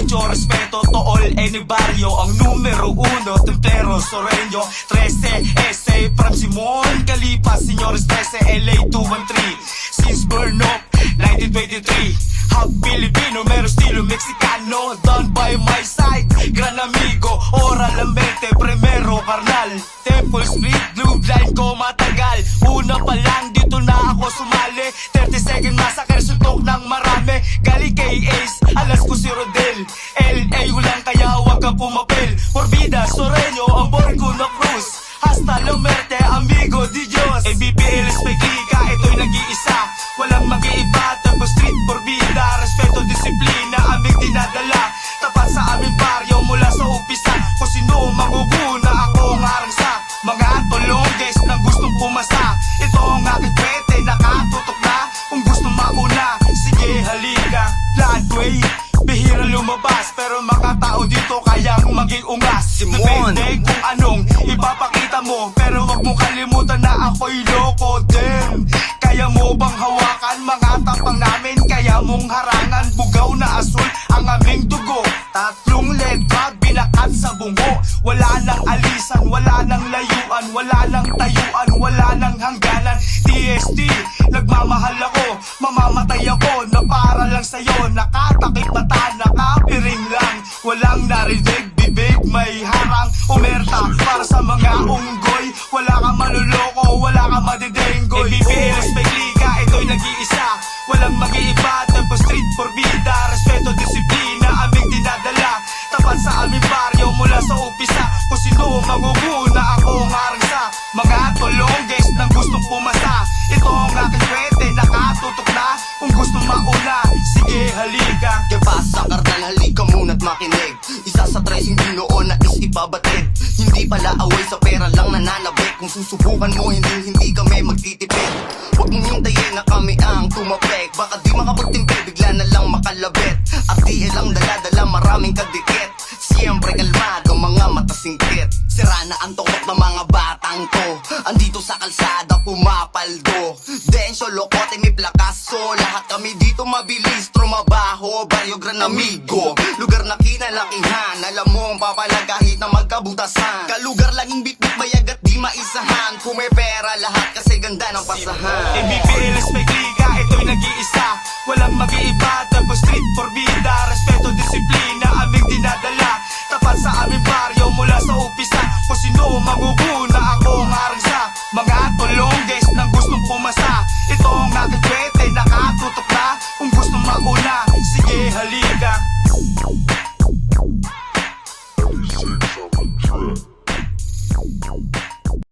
mucho respeto to all any barrio. Ang numero uno, Templero, Soreño 13, SA from Simon Calipa, Señores 13, LA 213. Since burn up, 1923. Half Filipino, meron estilo Mexicano. Done by my side, gran amigo. Oral Lamberte, primero carnal. Temple Street, blue blind ko matagal. Una pa lang, dito na ako sumali. 30 second massacre, suntok ng marami. Galing kay Ace, alas ko si Rodel. LA ulang kaya huwag ka pumapil. Forbida, Soreño, ang born ko na Cruz. Hasta Lamberte, amigo di Diyos. ABPL, respect liga, ito'y nag-iisa. Walang mag-iiba, tapos street forbida. Respeto, disiplina, aming dinadala. Tapat sa aming baryo mula sa umpisa. Kung sino maguguna, ako ang harang sa mga tulongges na gustong pumasa. Ito ang aking kwete, nakatutok na. Kung gusto mauna, sige halika. Flatway, bihira lumabas, pero mga tao dito kayang maging ungas. Depende kung anong ipapakita mo, pero wag mo kalimutan na ako'y loko din. Kaya mo bang hawakan mga tapang namin? Kaya mong harangan, bugaw na asul ang aming dugo. Tatlong letra binakat sa bungo. Wala nang alisan, wala nang layuan, wala nang tayuan, wala nang hangganan. TST, nagmamahal ako, mamamatay ako na para lang sa'yo. Nakatakip mata, nakapiring lang. Walang narinig, bibig may harang. Umerta para sa mga unggoy. Wala kang maluloko, wala kang madidenggoy. ABPL, respect liga, ito'y nag-iisa. Walang mag-iiba, tempo street forbida. Respeto, disiplina, aming dinadala. Tapat sa aming baryo mula sa umpisa. Kung sino maguguna, ako ang harang sa mga tulongges nang gustong pumasa. Ito ang aking kwete, nakatutok na. Kung gusto mauna, sige halika. Kaya pasa karnal, halika muna't makinig. Isa sa tres hindi noon na ibabatid. Hindi pala away sa pera lang nananabik. Kung susubukan mo, hindi kami magtitipid. Huwag mong hintayin na kami ang tumapek. Baka di makapagtimpi, bigla na lang makalabit. At di ilang dala-dala, maraming kadikit. Siyempre kalmado, mga mata singkit. Sira na ang tokot ng mga batang to. Andito sa kalsada, pumapaldo. Densyo, lokote, may plakaso. Lahat kami dito mabilis, trumabaho. Baryo Gran Amigo, lugar na kinalakihan. Alam mo ang papalag kahit na magkabutasan. Kalugar laging bitbit, bayag at di maisahan. Kung may pera lahat kasi ganda ng pasahan. ABPL, respect liga, ito'y nag-iisa. Walang mag-iiba, tapos street forbida.